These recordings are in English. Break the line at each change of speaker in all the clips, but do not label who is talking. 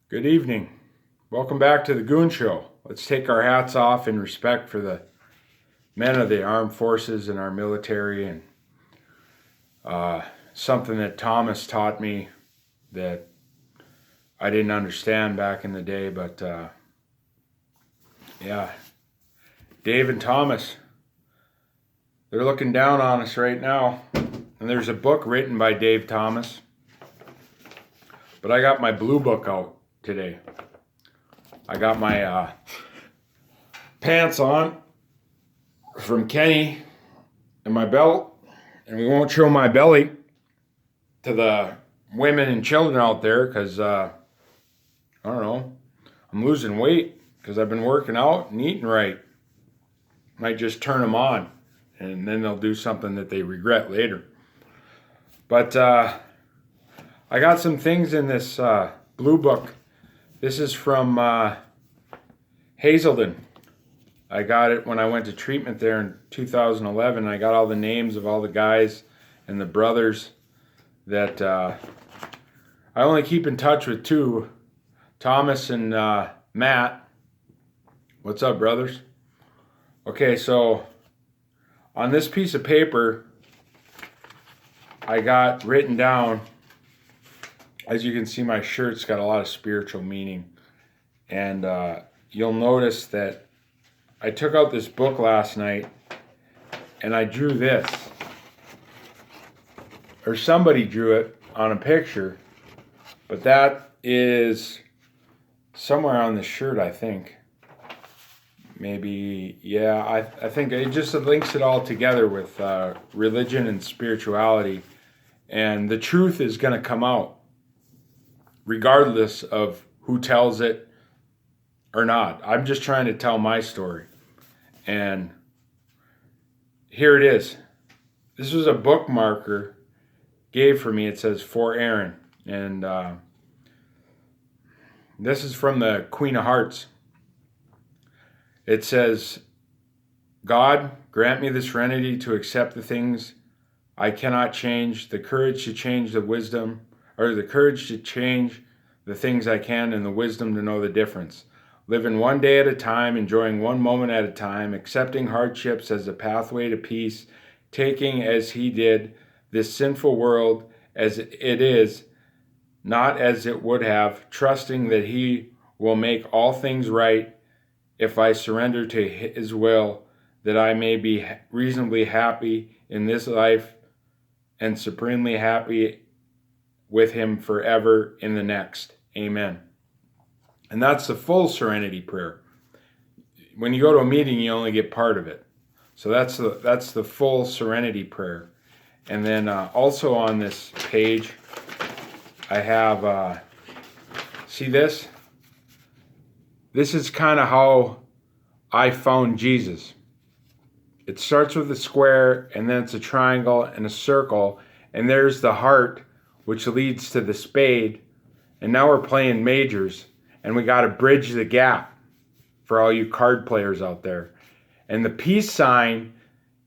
Good evening. Welcome back to the Goon Show. Let's take our hats off in respect for the men of the armed forces and our military, and something that Thomas taught me that I didn't understand back in the day. But yeah, Dave and Thomas, they're looking down on us right now. And there's a book written by Dave Thomas, but I got my blue book out today. I got my pants on from Kenny and my belt, and we won't show my belly to the women and children out there because I don't know, I'm losing weight because I've been working out and eating right. Might just turn them on, and then they'll do something that they regret later. But I got some things in this blue book. This is from Hazelden. I got it when I went to treatment there in 2011. I got all the names of all the guys and the brothers that I only keep in touch with two, Thomas and Matt. What's up, brothers? Okay, so on this piece of paper, I got written down, as you can see, my shirt's got a lot of spiritual meaning. And you'll notice that I took out this book last night and I drew this. Or somebody drew it on a picture, but that is somewhere on the shirt, I think. Maybe, yeah, I think it just links it all together with religion and spirituality. And the truth is going to come out, regardless of who tells it or not. I'm just trying to tell my story. And here it is. This was a bookmarker gave for me. It says, "For Aaron." And this is from the Queen of Hearts. It says, "God, grant me the serenity to accept the things I cannot change, the courage to change the wisdom, or the courage to change the things I can, and the wisdom to know the difference. Living one day at a time, enjoying one moment at a time, accepting hardships as a pathway to peace, taking as he did this sinful world as it is, not as it would have, trusting that he will make all things right if I surrender to his will, that I may be reasonably happy in this life and supremely happy with him forever in the next. Amen." And that's the full serenity prayer. When you go to a meeting, you only get part of it. So that's the full serenity prayer. And then also on this page, I have, see this? This is kind of how I found Jesus. It starts with a square, and then it's a triangle and a circle, and there's the heart, which leads to the spade. And now we're playing majors, and we got to bridge the gap for all you card players out there. And the peace sign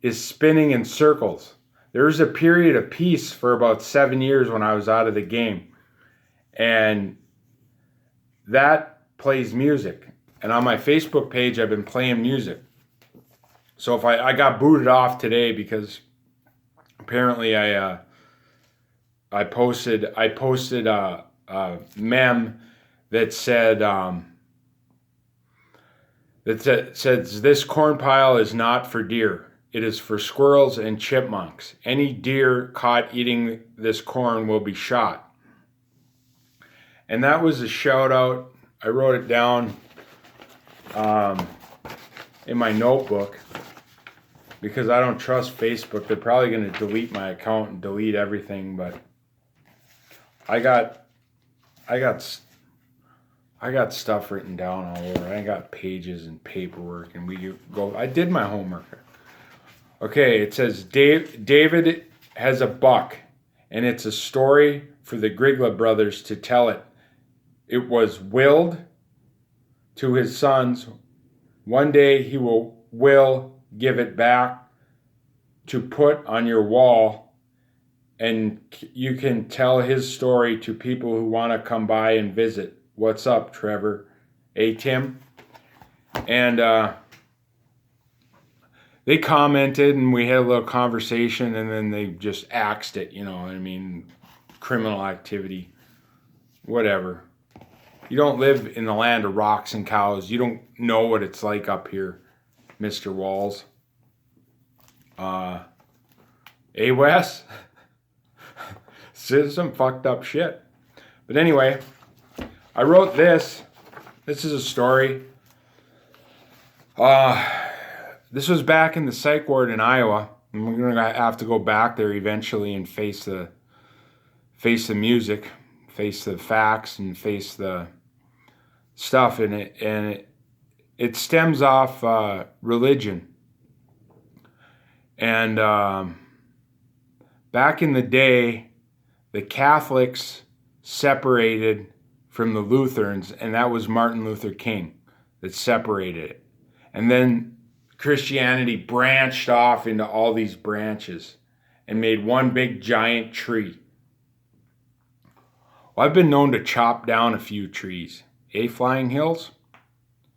is spinning in circles. There was a period of peace for about 7 years when I was out of the game. And that plays music. And on my Facebook page, I've been playing music. So if I got booted off today because apparently I posted a meme that said says, "This corn pile is not for deer. It is for squirrels and chipmunks. Any deer caught eating this corn will be shot." And that was a shout out. I wrote it down in my notebook because I don't trust Facebook. They're probably going to delete my account and delete everything, but I got stuff written down all over. I got pages and paperwork, and I did my homework. Okay, it says David has a buck, and it's a story for the Grigla brothers to tell it. It was willed to his sons. One day he will give it back to put on your wall, and you can tell his story to people who want to come by and visit. what's up, Trevor? Hey, Tim. And they commented, and we had a little conversation, and then they just axed it, you know what I mean? Criminal activity. Whatever. You don't live in the land of rocks and cows. You don't know what it's like up here, Mr. Walls. Hey, Wes? This is some fucked up shit. But anyway, I wrote this. This is a story. This was back in the psych ward in Iowa. And we're going to have to go back there eventually and face the music, face the facts, and face the stuff in it. And it stems off religion. And back in the day, the Catholics separated from the Lutherans, and that was Martin Luther King that separated it. And then Christianity branched off into all these branches and made one big giant tree. Well, I've been known to chop down a few trees. Hey, Flying Hills?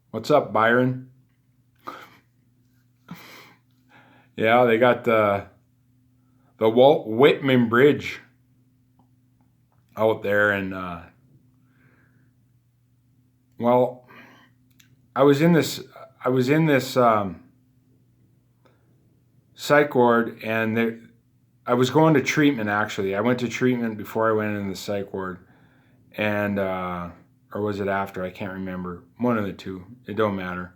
What's up, Byron? Yeah, they got the Walt Whitman Bridge out there, and well, I was in this psych ward, and I was going to treatment. Actually, I went to treatment before I went in the psych ward, and or was it after? I can't remember. One of the two. It don't matter.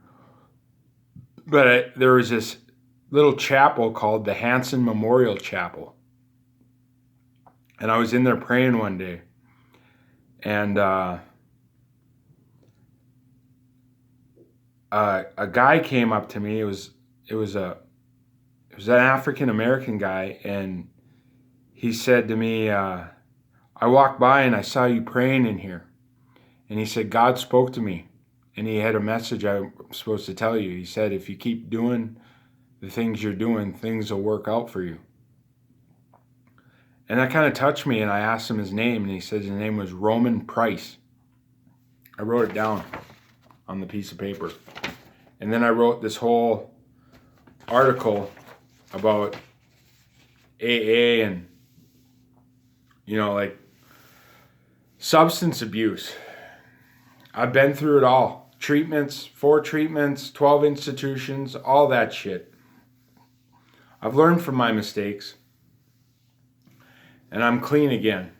But there was this little chapel called the Hanson Memorial Chapel. And I was in there praying one day. And a guy came up to me. It was an African American guy, and he said to me, I walked by and I saw you praying in here. And he said, God spoke to me, and he had a message I'm supposed to tell you. He said, if you keep doing the things you're doing, things will work out for you. And that kind of touched me, and I asked him his name, and he said his name was Roman Price. I wrote it down on the piece of paper. And then I wrote this whole article about AA and, you know, like substance abuse. I've been through it all. Treatments, 4 treatments, 12 institutions, all that shit. I've learned from my mistakes, and I'm clean again.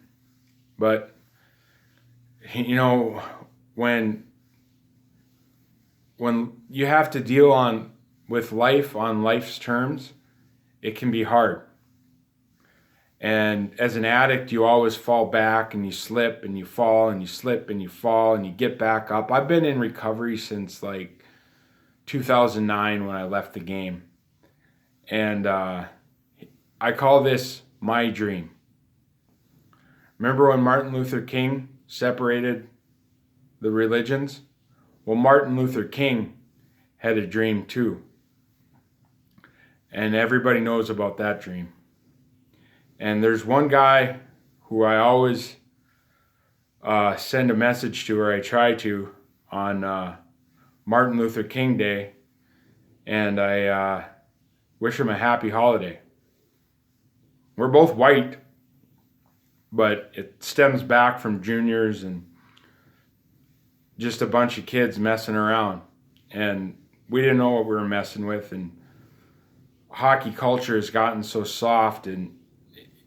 But, you know, when you have to deal with life on life's terms, it can be hard. And as an addict, you always fall back, and you slip and you fall and you slip and you fall and you get back up. I've been in recovery since like 2009 when I left the game. And I call this my dream. Remember when Martin Luther King separated the religions? Well, Martin Luther King had a dream too. And everybody knows about that dream. And there's one guy who I always send a message to, or I try to, on Martin Luther King Day. And I wish him a happy holiday. We're both white, but it stems back from juniors and just a bunch of kids messing around. And we didn't know what we were messing with. And hockey culture has gotten so soft, and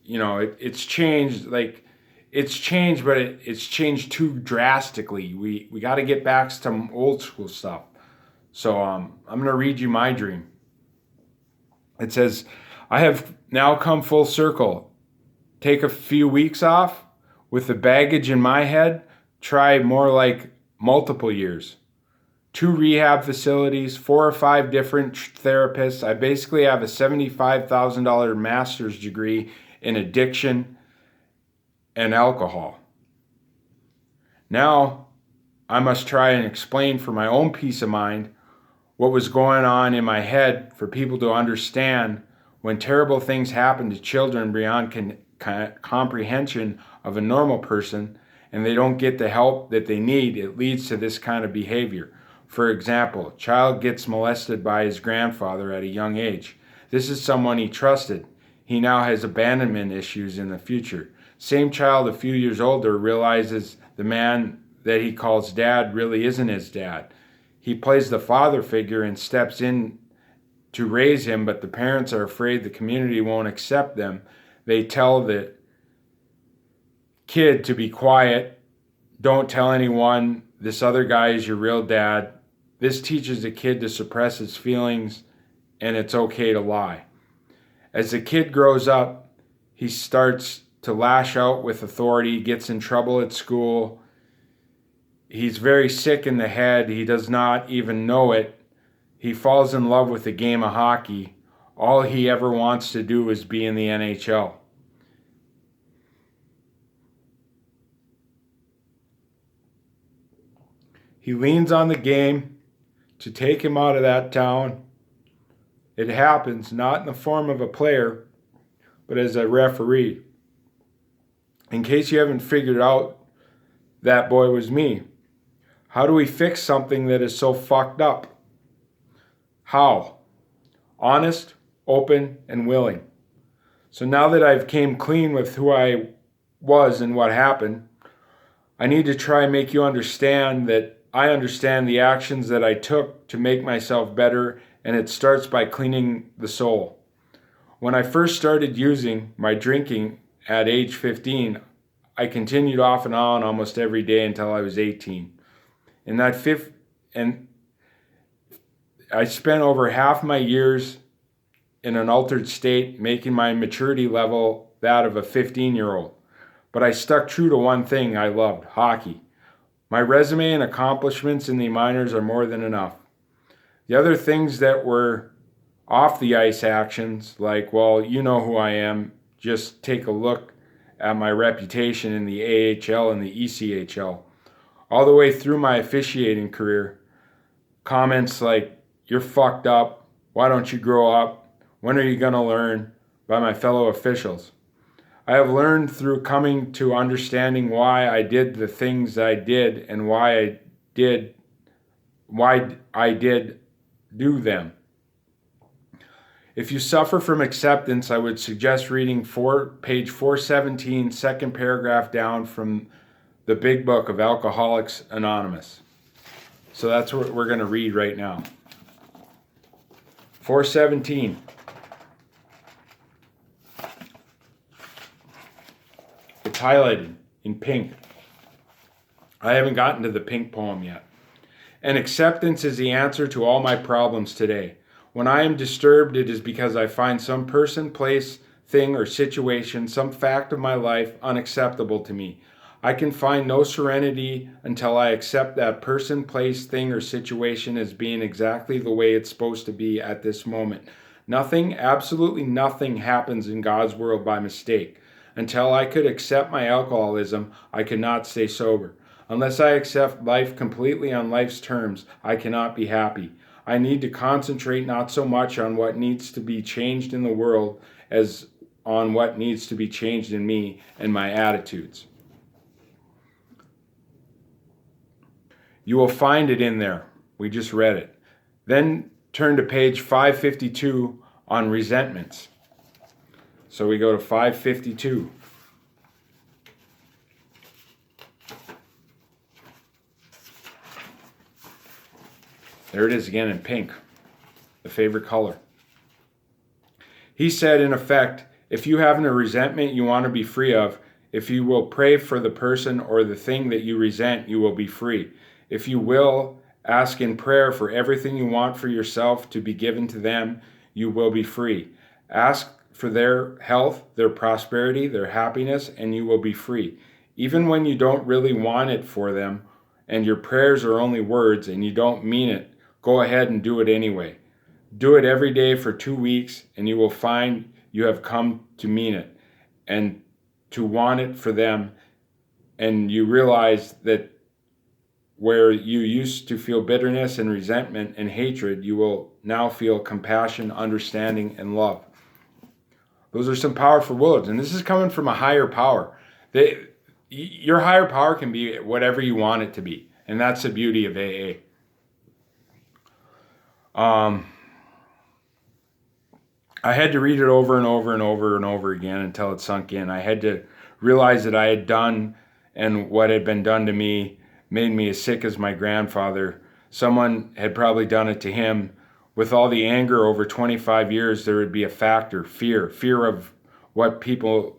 you know, it's changed. Like, it's changed, but it's changed too drastically. We got to get back to some old school stuff. So I'm going to read you my dream. It says, I have now come full circle. Take a few weeks off. With the baggage in my head, try more like multiple years. 2 rehab facilities, 4 or 5 different therapists. I basically have a $75,000 master's degree in addiction and alcohol. Now, I must try and explain for my own peace of mind what was going on in my head for people to understand when terrible things happen to children beyond comprehension of a normal person, and they don't get the help that they need, it leads to this kind of behavior. For example, a child gets molested by his grandfather at a young age. This is someone he trusted. He now has abandonment issues in the future. Same child a few years older realizes the man that he calls dad really isn't his dad. He plays the father figure and steps in to raise him, but the parents are afraid the community won't accept them. They tell the kid to be quiet, don't tell anyone, this other guy is your real dad. This teaches the kid to suppress his feelings, and it's okay to lie. As the kid grows up, he starts to lash out with authority, gets in trouble at school. He's very sick in the head. He does not even know it. He falls in love with the game of hockey. All he ever wants to do is be in the NHL. He leans on the game to take him out of that town. It happens not in the form of a player, but as a referee. In case you haven't figured out, that boy was me. How do we fix something that is so fucked up? How? Honest, open, and willing. So now that I've came clean with who I was and what happened, I need to try and make you understand that I understand the actions that I took to make myself better, and it starts by cleaning the soul. When I first started using my drinking at age 15, I continued off and on almost every day until I was 18. And I spent over half my years in an altered state, making my maturity level that of a 15-year-old. But I stuck true to one thing I loved, hockey. My resume and accomplishments in the minors are more than enough. The other things that were off the ice actions, like, well, you know who I am, just take a look at my reputation in the AHL and the ECHL. All the way through my officiating career, comments like, you're fucked up, why don't you grow up, when are you going to learn, by my fellow officials. I have learned through coming to understanding why I did the things I did and why I did do them. If you suffer from acceptance, I would suggest reading page 417, second paragraph down from the big book of Alcoholics Anonymous. So that's what we're going to read right now. 417. It's highlighted in pink. I haven't gotten to the pink poem yet. And acceptance is the answer to all my problems today. When I am disturbed, it is because I find some person, place, thing, or situation, some fact of my life unacceptable to me. I can find no serenity until I accept that person, place, thing, or situation as being exactly the way it's supposed to be at this moment. Nothing, absolutely nothing happens in God's world by mistake. Until I could accept my alcoholism, I could not stay sober. Unless I accept life completely on life's terms, I cannot be happy. I need to concentrate not so much on what needs to be changed in the world as on what needs to be changed in me and my attitudes. You will find it in there. We just read it. Then turn to page 552 on resentments. So we go to 552. There it is again in pink, the favorite color. He said, in effect, if you have a resentment you want to be free of, if you will pray for the person or the thing that you resent, you will be free. If you will ask in prayer for everything you want for yourself to be given to them, you will be free. Ask for their health, their prosperity, their happiness, and you will be free. Even when you don't really want it for them, and your prayers are only words and you don't mean it, go ahead and do it anyway. Do it every day for 2 weeks, and you will find you have come to mean it and to want it for them, and you realize that where you used to feel bitterness and resentment and hatred, you will now feel compassion, understanding, and love. Those are some powerful words, and this is coming from a higher power. your higher power can be whatever you want it to be. And that's the beauty of AA. I had to read it over and over and over and over again until it sunk in. I had to realize that I had done, and what had been done to me made me as sick as my grandfather. Someone had probably done it to him. With all the anger over 25 years, there would be a factor, fear of what people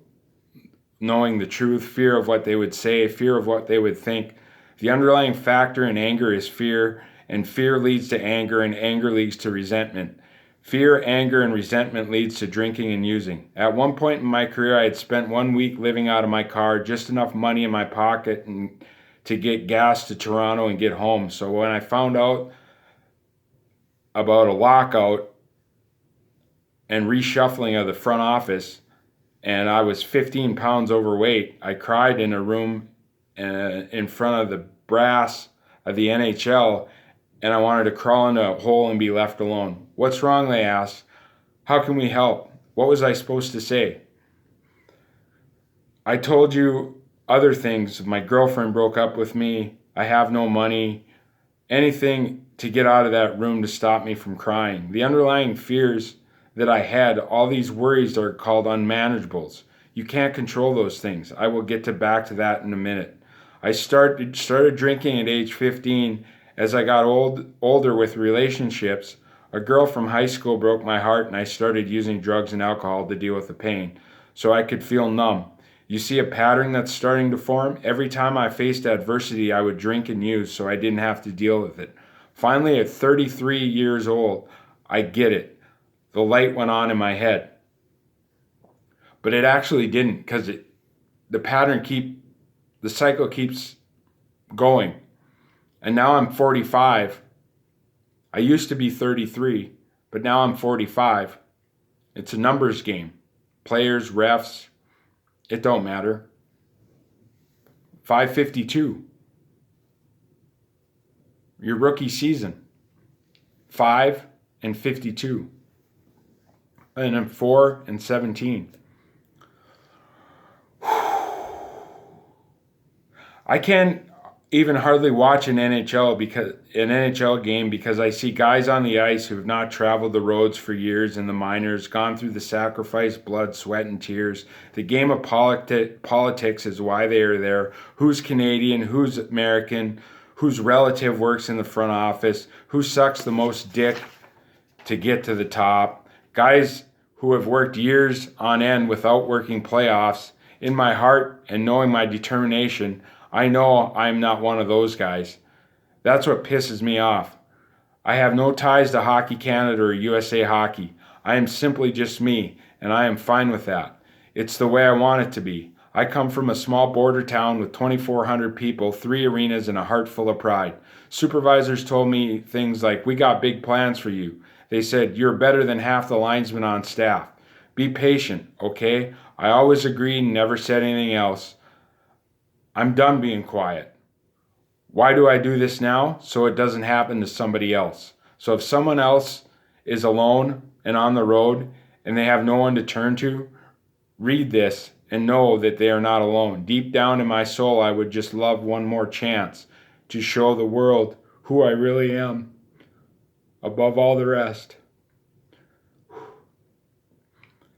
knowing the truth, fear of what they would say, fear of what they would think. The underlying factor in anger is fear, and fear leads to anger, and anger leads to resentment. Fear, anger, and resentment leads to drinking and using. At one point in my career, I had spent 1 week living out of my car, just enough money in my pocket and to get gas to Toronto and get home. So when I found out about a lockout and reshuffling of the front office, and I was 15 pounds overweight, I cried in a room in front of the brass of the NHL, and I wanted to crawl into a hole and be left alone. What's wrong, they asked. How can we help? What was I supposed to say? I told you other things. My girlfriend broke up with me. I have no money. Anything to get out of that room to stop me from crying. The underlying fears that I had, all these worries are called unmanageables. You can't control those things. I will get back to that in a minute. I started drinking at age 15. As I got older with relationships, a girl from high school broke my heart, and I started using drugs and alcohol to deal with the pain, so I could feel numb. You see a pattern that's starting to form? Every time I faced adversity, I would drink and use so I didn't have to deal with it. Finally, at 33 years old, I get it. The light went on in my head. But it actually didn't, because the cycle keeps going. And now I'm 45. I used to be 33, but now I'm 45. It's a numbers game. Players, refs, it don't matter. 552. Your rookie season. 5 and 52. And I'm 4 and 17. I can't even hardly watch an NHL game because I see guys on the ice who have not traveled the roads for years in the minors, gone through the sacrifice, blood, sweat, and tears. The game of politics is why they are there. Who's Canadian? Who's American? Whose relative works in the front office? Who sucks the most dick to get to the top? Guys who have worked years on end without working playoffs. In my heart and knowing my determination, I know I'm not one of those guys. That's what pisses me off. I have no ties to Hockey Canada or USA Hockey. I am simply just me, and I am fine with that. It's the way I want it to be. I come from a small border town with 2,400 people, 3 arenas, and a heart full of pride. Supervisors told me things like, "We got big plans for you." They said, "You're better than half the linesmen on staff. Be patient, okay?" I always agreed and never said anything else. I'm done being quiet. Why do I do this now? So it doesn't happen to somebody else. So if someone else is alone and on the road and they have no one to turn to, read this and know that they are not alone. Deep down in my soul, I would just love one more chance to show the world who I really am above all the rest.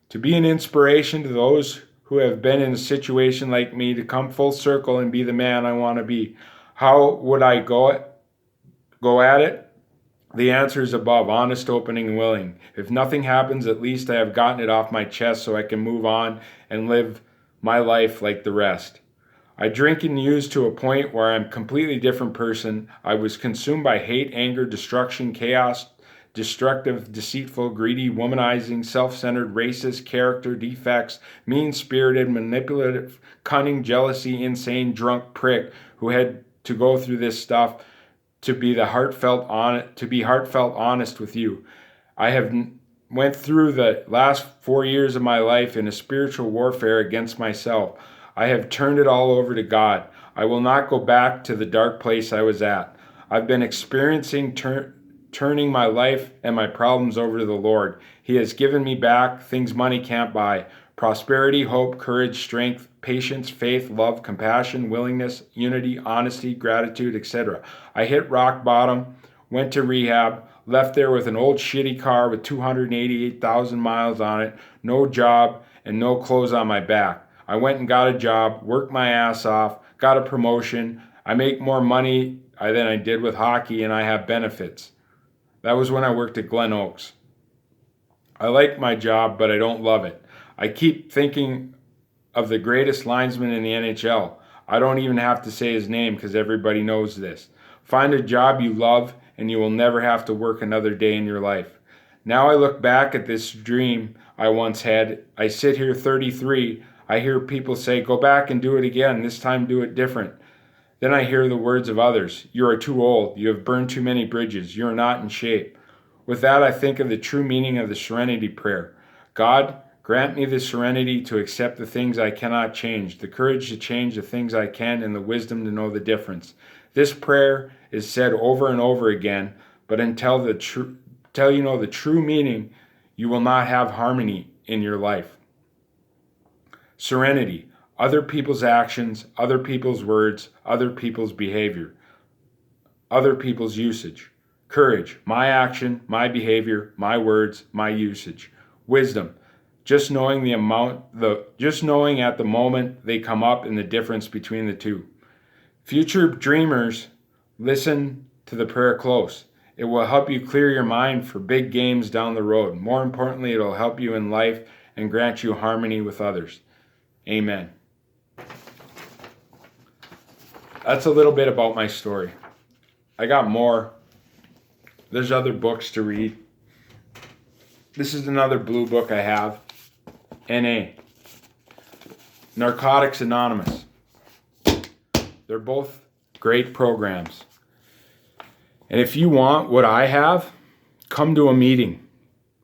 To be an inspiration to those who have been in a situation like me, to come full circle and be the man I want to be. How would I go at it? The answer is above, honest, opening, and willing. If nothing happens, at least I have gotten it off my chest so I can move on and live my life like the rest. I drink and use to a point where I'm a completely different person. I was consumed by hate, anger, destruction, chaos, destructive, deceitful, greedy, womanizing, self-centered, racist, character defects, mean-spirited, manipulative, cunning, jealousy, insane, drunk prick who had to go through this stuff to be heartfelt honest with you. I have went through the last 4 years of my life in a spiritual warfare against myself. I have turned it all over to God. I will not go back to the dark place I was at. I've been experiencing turning my life and my problems over to the Lord. He has given me back things money can't buy. prosperity, hope, courage, strength, patience, faith, love, compassion, willingness, unity, honesty, gratitude, etc. I hit rock bottom, went to rehab, left there with an old shitty car with 288,000 miles on it, no job, and no clothes on my back. I went and got a job, worked my ass off, got a promotion. I make more money than I did with hockey, and I have benefits. That was when I worked at Glen Oaks. I like my job, but I don't love it. I keep thinking of the greatest linesman in the NHL. I don't even have to say his name because everybody knows this. Find a job you love and you will never have to work another day in your life. Now I look back at this dream I once had. I sit here 33. I hear people say, go back and do it again. This time do it different. Then I hear the words of others. You are too old. You have burned too many bridges. You are not in shape. With that, I think of the true meaning of the Serenity Prayer. God, grant me the serenity to accept the things I cannot change, the courage to change the things I can, and the wisdom to know the difference. This prayer is said over and over again, but until you know the true meaning, you will not have harmony in your life. Serenity, other people's actions, other people's words, other people's behavior, other people's usage. Courage, my action, my behavior, my words, my usage. Wisdom, just knowing at the moment they come up and the difference between the two. Future dreamers, listen to the prayer close. It will help you clear your mind for big games down the road. More importantly, it will help you in life and grant you harmony with others. Amen. That's a little bit about my story. I got more. There's other books to read. This is another blue book I have. NA. Narcotics Anonymous. They're both great programs. And if you want what I have, come to a meeting.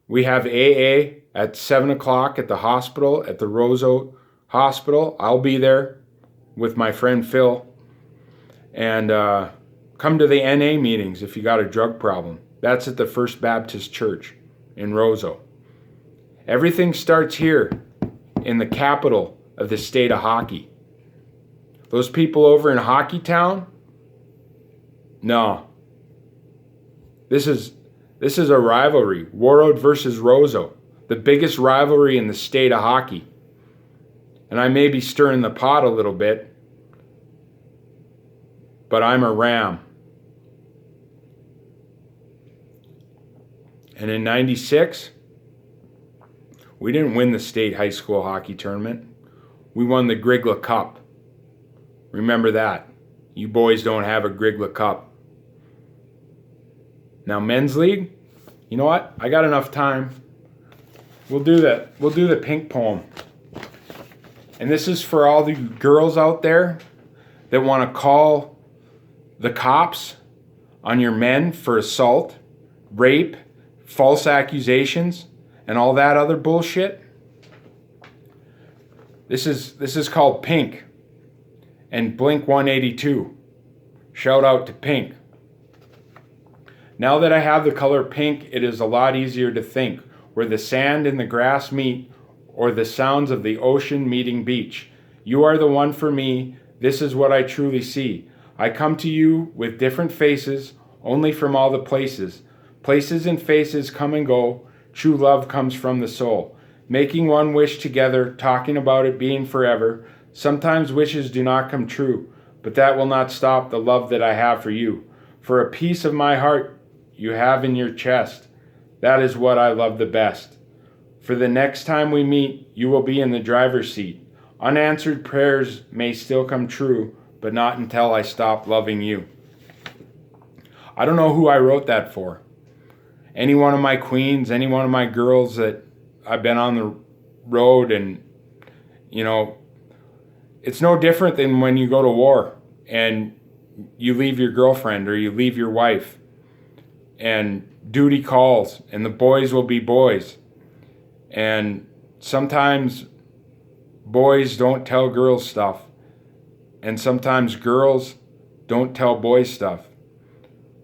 We have AA at 7 o'clock at the hospital, at the Roseau Hospital. I'll be there with my friend Phil. And come to the NA meetings if you got a drug problem. That's at the First Baptist Church in Roseau. Everything starts here in the capital of the state of hockey. Those people over in Hockey Town? No. This is a rivalry. Warroad versus Roseau. The biggest rivalry in the state of hockey. And I may be stirring the pot a little bit, but I'm a Ram. And in 96, we didn't win the state high school hockey tournament. We won the Grigla Cup. Remember that. You boys don't have a Grigla Cup. Now men's league, you know what? I got enough time. We'll do that. We'll do the pink poem. And this is for all the girls out there that want to call the cops on your men for assault, rape, false accusations, and all that other bullshit. This is called Pink and Blink 182. Shout out to Pink. Now that I have the color pink, it is a lot easier to think where the sand and the grass meet, or the sounds of the ocean meeting beach. You are the one for me. This is what I truly see. I come to you with different faces, only from all the places. Places and faces come and go. True love comes from the soul. Making one wish together, talking about it being forever. Sometimes wishes do not come true, but that will not stop the love that I have for you. For a piece of my heart you have in your chest. That is what I love the best. For the next time we meet, you will be in the driver's seat. Unanswered prayers may still come true, but not until I stop loving you. I don't know who I wrote that for. Any one of my queens, any one of my girls that I've been on the road, and, you know, it's no different than when you go to war and you leave your girlfriend or you leave your wife and duty calls and the boys will be boys. And sometimes boys don't tell girls stuff. And sometimes girls don't tell boys stuff.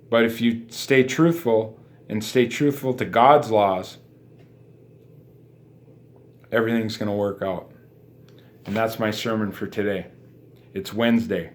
But if you stay truthful and stay truthful to God's laws everything's going to work out. And that's my sermon for today. It's Wednesday.